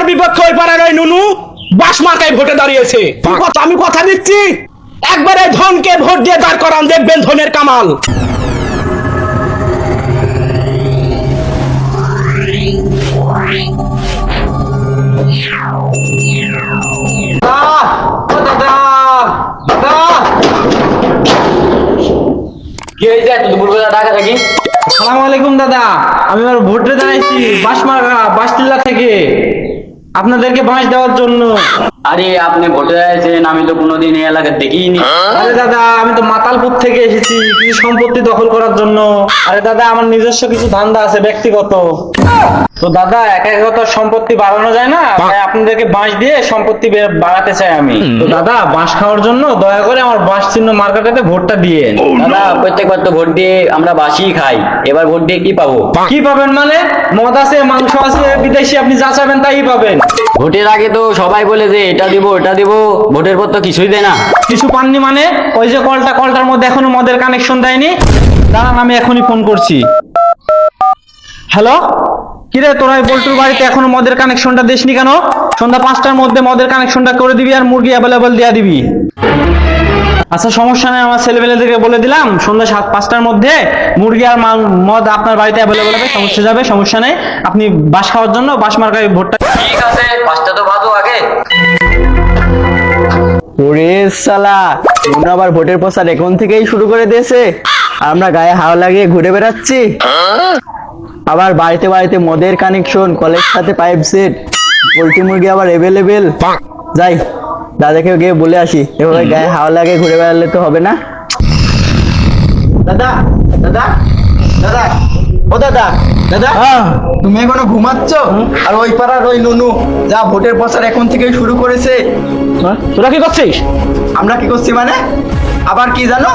আমার বিপক্ষে ওই পাড়ার ওই নুনু বাস মার্কায় ভোটে দাঁড়িয়েছে। আমি কথা দিচ্ছি, একবারে ধনকে ভোট দিয়ে দাঁড় করান, দেখবেন ধনের কামাল। কি হয়েছে এত দুপুরবেলা ঢাকা থাকি? আসসালামু আলাইকুম দাদা, আমি আমার ভোটে দাঁড়াইছি বাসটিল্লা থেকে আপনাদেরকে বাঁশ দেওয়ার জন্য। আরে আপনি ভোটে আছেন, আমি তো কোনোদিন এই এলাকা দেখিনি। আরে দাদা, আমি তো মাতালপুর থেকে এসেছি কিছু সম্পত্তি দখল করার জন্য। আরে দাদা, আমার নিজস্ব কিছু ধান্দা আছে ব্যক্তিগত। তো দাদা, একাগত সম্পত্তি বাড়ানো যায় না, তাই আপনাদেরকে বাঁশ দিয়ে সম্পত্তি বাড়াতে চাই আমি। তো দাদা, বাঁশ খাওয়ার জন্য দয়া করে আমার বাঁশ চিহ্ন মার্কাটাতে ভোটটা দিয়ে। দাদা, প্রত্যেকবার তো ভোট দিয়ে আমরা বাসি খাই, এবার ভোট দিয়ে কি পাবো? কি পাবেন মানে? মদ আছে, মাংস আছে, বিদেশি আপনি যা চাবেন তাই পাবেন। ভোটের আগে তো সবাই বলে যে এটা দিব ওটা দিব, ভোটের পর তো কিছুই দেয় না। কিছু পাননি মানে? ওই যে কলটার মধ্যে এখনো মদের কানেকশন দেয়নি। দাঁড়ান, আমি এখনই ফোন করছি। হ্যালো, কিরে তোরা এই বল্টুর বাড়িতে এখনো মদের কানেকশনটা দিসনি কেন? সন্ধ্যা 5টার মধ্যে মদের কানেকশনটা করে দিবি আর মুরগি অ্যাভেলেবল দিয়ে দিবি। আচ্ছা, সমস্যা নেই, আমার ছেলেমেয়েদেরকে বলে দিলাম সন্ধ্যা 5টার মধ্যে মুরগি আর মদ আপনার বাড়িতে অ্যাভেলেবল হবে, সমস্যা নেই। আপনি বাস খাওয়ার জন্য বাস মার্কায় ভোটটা। ঠিক আছে, 5টা তো বাজো আগে। ওরে শালা, মনে আবার ভোটের প্রচার এখন থেকেই শুরু করে দিয়েছে। আর আমরা গায়ে হাওয়া লাগিয়ে ঘুরে বেড়াচ্ছি। আবার বাড়িতে বাড়িতে মদের কানেকশন, কলের সাথে পাইপ সেট, পোল্ট্রি মুরগি আবার এভেলেবেল। যাই দাদাকে গিয়ে বলে আসি, এভাবে গায়ে হাওয়া লাগিয়ে ঘুরে বেড়ালে তো হবে না। দাদা দাদা দাদা, ও দাদা দাদা, তুমি এখনো ঘুমাচ্ছ? আর ওই পাড়ার ওই নুনু যা ভোটের প্রচার এখন থেকেই শুরু করেছে। তোরা কি করছিস? আমরা কি করছি মানে? আবার কি জানো,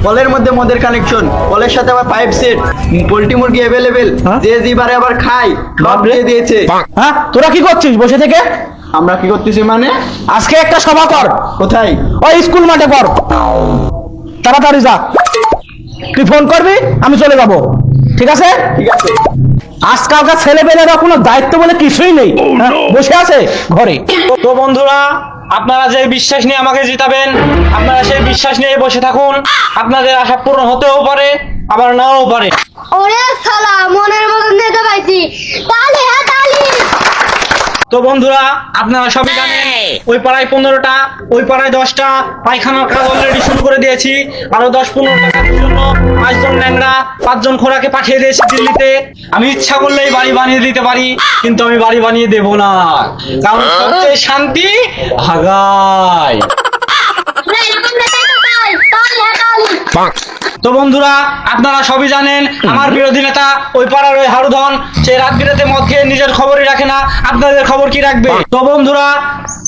কলের মধ্যে মদের কানেকশন, কলের সাথে আবার পাইপ সেট, পোল্ট্রি মুরগি অ্যাভেলেবেল, যে জিবারে আবার খাই সব দিয়ে দিয়েছে। হ্যাঁ, তোরা কি করছিস বসে থেকে? আমরা কি করতেছি মানে? আজকে একটা সভা কর। কোথায়? ওই স্কুল মাঠে কর, তাড়াতাড়ি যা। তুই ফোন করবি, আমি চলে যাব, ঠিক আছে? ঠিক আছে। আজকালকার ছেলেপেলেরা কোনো দায়িত্ব বলে কিছুই নেই, বসে আছে ঘরে। তো বন্ধুরা, আপনারা যে বিশ্বাস নিয়ে আমাকে জিতাবেন, আপনারা সেই বিশ্বাস নিয়ে বসে থাকুন। আপনাদের আশা পূরণ হতেও পারে, আবার নাও পারে। ওরে শালা, মনের মতন দিতে পাইছি। তালি, হ্যাঁ তালি। তো বন্ধুরা, আপনারা সবই জানেন ওই পাড়ায় 15টা, ওই পাড়ায় 10টা পায়খানার কাজ অলরেডি শুরু করে দিয়েছি। আরো 10-15 টাকার জন্য 5 জন ন্যাংরা 5 জন খোরাকে পাঠিয়ে দিয়েছি দিল্লিতে। আমি ইচ্ছা করলেই বাড়ি বানিয়ে দিতে পারি, কিন্তু আমি বাড়ি বানিয়ে দেব না, কারণ সবচেয়ে শান্তি হাগায়। ওরে এরকম নেতাই তো চাই। তালি, হ্যাঁ তালি। তো বন্ধুরা, আপনারা সবই জানেন আমার বিরোধী নেতা ওই পাড়ার ওই হারুধন, সে রাত বিরাতে মদ খেয়ে নিজের খবরই রাখে না, আপনাদের খবর কি রাখবে? তো বন্ধুরা,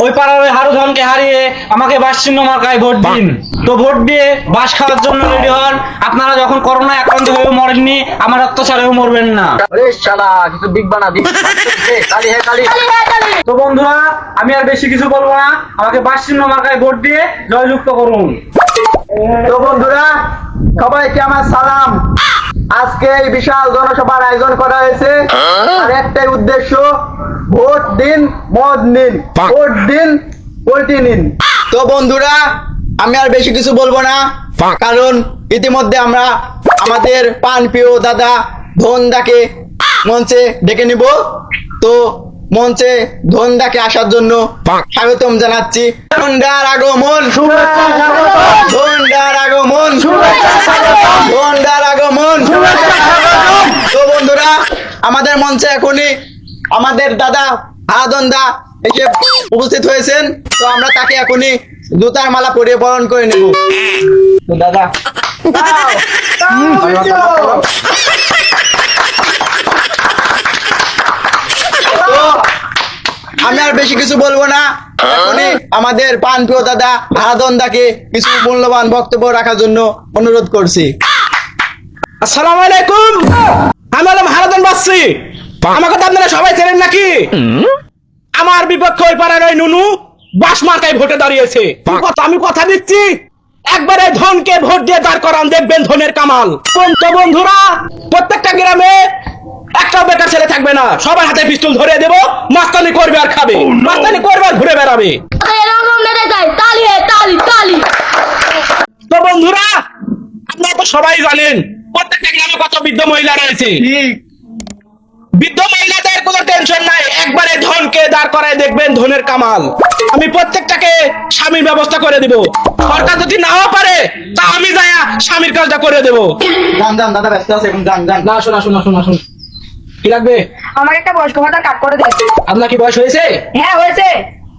ওই পাড়ার ওই হারুধনকে হারিয়ে আমাকে বাস চিহ্ন মার্কায় ভোট দিন। তো ভোট দিয়ে বাস খাওয়ার জন্য রেডি হন। আপনারা যখন করোনায় আক্রান্ত হয়ে মরেননি, আমার অত্যাচারেও মরবেন না। আরে শালা, কিছু দিকবা না দিক। কালি হে কালি। তালি, হ্যাঁ তালি। তো বন্ধুরা, আমি আর বেশি কিছু বলবো না, আমাকে বাস চিহ্ন মার্কায় ভোট দিয়ে জয়যুক্ত করুন। তো বন্ধুরা, সবাইকে আমার সালাম। আজকে এই বিশাল জনসভার আয়োজন করা হয়েছে, আর একটাই উদ্দেশ্য, ভোট দিন মদ নিন, ভোট দিন পোল্ট্রি নিন। তো বন্ধুরা, আমি আর বেশি কিছু বলবো না, কারণ ইতিমধ্যে আমরা আমাদের পান প্রিয় দাদা ধনদাকে মঞ্চে ডেকে নিব। তো মঞ্চে ধনদাকে আসার জন্য স্বাগতম জানাচ্ছি। ধনদার আগমন, ধনদার আগমন, ধনদার আগমন। তো বন্ধুরা, আমাদের মঞ্চে এখনই আমাদের দাদা হারাধনদা এসে উপস্থিত হয়েছেন। তো আমরা তাকে এখনই জুতার মালা পরিয়ে বরণ করে নেব। তো দাদা, আমি আর বেশি কিছু বলবো না, এখনই আমাদের পান প্রিয় দাদা হারাধনদাকে কিছু মূল্যবান বক্তব্য রাখার জন্য অনুরোধ করছি। আসসালামু আলাইকুম, আমি হলাম হারাধন বাসি। আমাকে তো আপনারা সবাই চেনেন নাকি? আমার বিপক্ষে ওই পাড়ার ওই নুনু বাস মার্কায় ভোটে দাঁড়িয়েছে। আমি কথা দিচ্ছি, একবারে ধনকে ভোট দিয়ে দাঁড় করান, দেখবেন ধনের কামাল। তো বন্ধুরা, প্রত্যেকটা গ্রামে একটাও বেকার ছেলে থাকবে না, সবার হাতে পিস্তল ধরে দেবো, মাস্তানি করবে আর খাবে, মাস্তানি করবে আর ঘুরে বেড়াবে। এরকম মেরে যায়, তালি হে তালি তালি। তো বন্ধুরা, আপনারা তো সবাই জানেন প্রত্যেকটা গ্রামে কত বৃদ্ধ মহিলা রয়েছে। বৃদ্ধ মহিলাদের কোনো টেনশন নাই, একবারে ধনকে দাঁড় করায় দেখবেন ধনের কামাল। আমি প্রত্যেকটাকে স্বামীর ব্যবস্থা করে দিব, সরকার যদি নাও পারে তা আমি যায়া স্বামীর কাজটা করে দেব। যান যান দাদা, ব্যস্ত আছে এখন, যান যান। না শোনা শোনা শোনা শোন, কি লাগবে? আমার একটা বয়স্ক ভাতার কাট করে দেন। আপনার কি বয়স হয়েছে? হ্যাঁ হয়েছে।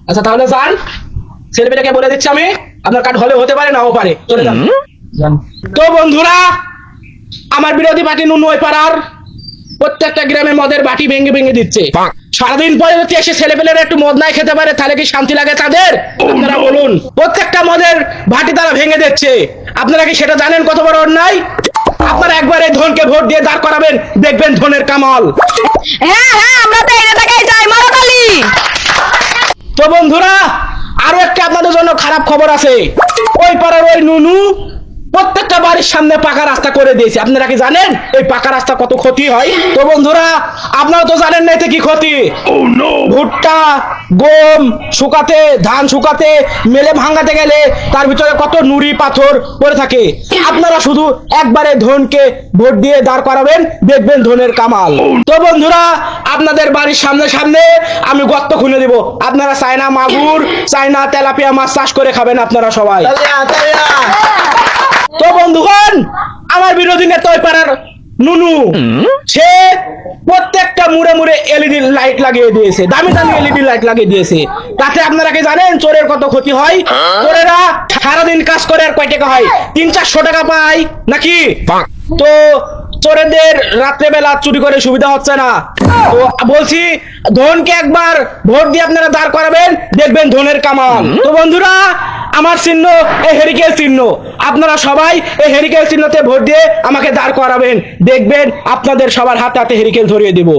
আচ্ছা তাহলে যান, ছেলেমেয়েটাকে বলে দিচ্ছি আমি, আপনার কার্ড হলে হতে পারে নাও পারে, চলে যান। তো বন্ধুরা, আমার বিরোধী পার্টি নুনু ওই পাড়ার প্রত্যেকটা গ্রামে মদের বাটি ভেঙে ভেঙে দিচ্ছে। সারাদিন পরে যদি এসে ছেলেপেলেরা একটু মদ নাই খেতে পারে তাহলে কি শান্তি লাগে তাদের? আপনারা বলুন, প্রত্যেকটা মদের বাটি তারা ভেঙে দিচ্ছে। আপনারা কি সেটা জানেন কত বড় অন্যায়? আপনারা একবার এই ধনকে ভোট দিয়ে দাঁড় করাবেন, দেখবেন ধনের কামাল। হ্যাঁ হ্যাঁ, আমরা তো এই এলাকায় যাই, মারো তালি। তো বন্ধুরা, আরো একটা আপনাদের জন্য খারাপ খবর আছে। ওই পাড়ার ওই নুনু প্রত্যেকটা বাড়ির সামনে পাকা রাস্তা করে দিয়েছে। আপনারা কি জানেন এই পাকা রাস্তা কত ক্ষতি হয়? তো বন্ধুরা, আপনারা তো জানেন না এতে কি ক্ষতি। ভুট্টা, গম শুকাতে, ধান শুকাতে, মেলে ভাঙাতে গেলে তার ভিতরে কত নুড়ি পাথর পড়ে থাকে। আপনারা শুধু একবারে ধনকে ভোট দিয়ে দাঁড় করাবেন, দেখবেন ধনের কামাল। তো বন্ধুরা, আপনাদের বাড়ির সামনে সামনে আমি গর্ত খুলে দিব, আপনারা চায়না মাগুর, চায়না তেলাপিয়া মাছ চাষ করে খাবেন আপনারা সবাই। তালিয়া তালিয়া। তো বন্ধুগণ, আমার বিরোধী নেতা ওই পাড়ার নুনু, সে প্রত্যেকটা মুড়ে মুড়ে এলইডি লাইট লাগিয়ে দিয়েছে, দামি দামি এলইডি লাইট লাগিয়ে দিয়েছে। তাতে আপনারা কি জানেন চোরের কত ক্ষতি হয়? চোরেরা সারাদিন কাজ করে আর কয় টাকা হয়? 300-400 টাকা পায় নাকি? তো চোরেদের রাত্রেবেলা চুরি করে সুবিধা হচ্ছে না। তো বলছি, ধনকে একবার ভোট দিয়ে আপনারা দাঁড় করাবেন, দেখবেন ধনের কামাল। তো বন্ধুরা, আমার চিহ্ন এই হেরিকেল চিহ্ন, আপনারা সবাই এই হেরিকেল চিহ্নতে ভোট দিয়ে আমাকে দাঁড় করাবেন, দেখবেন আপনাদের সবার হাতে হাতে হেরিকেল ধরিয়ে দেব।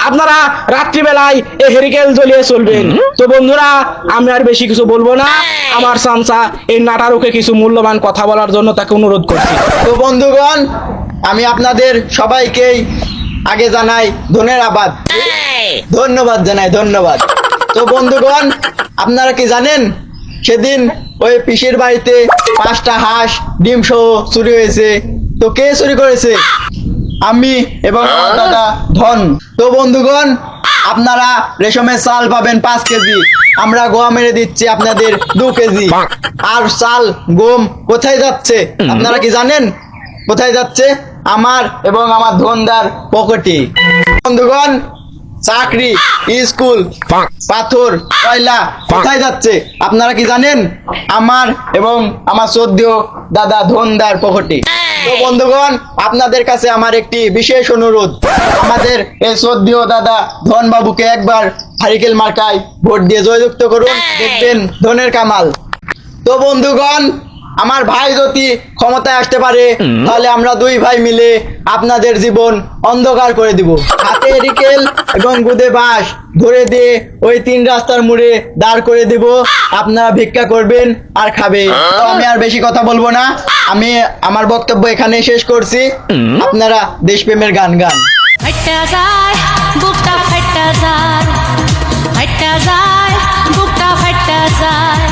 আপনারা রাত্রিবেলায় এই হেরিকেল জ্বলিয়ে চলবেন। তো বন্ধুরা, আমি আর বেশি কিছু বলবো না, আমার চামচা এই নাটারুকে কিছু মূল্যবান কথা বলার জন্য তাকে অনুরোধ করছি। তো বন্ধুগণ, আমি আপনাদের সবাইকেই আগে জানাই ধন্যবাদ, ধন্যবাদ জানাই, ধন্যবাদ। তো বন্ধুগণ, আপনারা কি জানেন সেদিন ওই পিসির বাড়িতে 5টা হাঁস ডিম সহ চুরি হয়েছে? তো কে চুরি করেছে? আমি এবং আমার দাদা ধন। তো বন্ধুগণ, আপনারা রেশমের চাল পাবেন 5 কেজি, আমরা গোয়া মেরে দিচ্ছি আপনাদের 2 কেজি। আর চাল গম কোথায় যাচ্ছে আপনারা কি জানেন? কোথায় যাচ্ছে? আমার এবং আমার ধনদার পকেটে। বন্ধুগণ, চাকরি, স্কুল, পাথর, কয়লা কোথায় যাচ্ছে আপনারা কি জানেন? আমার এবং আমার শ্রদ্ধেয় দাদা ধনদার পকেটে। তো বন্ধুগণ, আপনাদের কাছে আমার একটি বিশেষ অনুরোধ, আমাদের এই শ্রদ্ধেয় দাদা ধন বাবুকে একবার হারিকেল মার্কায় ভোট দিয়ে জয়যুক্ত করুন, দেখবেন ধনের কামাল। তো বন্ধুগণ, আমার ভাই যদি ক্ষমতায় আসতে পারে তাহলে আমরা 2 ভাই মিলে আপনাদের জীবন অন্ধকার করে দিব। হাতে হেরিকেল এবং গুদে বাঁশ ধরে দিয়ে ওই 3 রাস্তার মোড়ে দাঁড় করে দিব, আপনারা ভিক্ষা করবেন আর খাবে। তো আমি আর বেশি কথা বলবো না, আমি আমার বক্তব্য এখানেই শেষ করছি। আপনারা দেশপ্রেমের গান গান। ফাইটা যায় বুকটা ফাইটা যায়, ফাইটা যায় বুকটা ফাইটা যায়।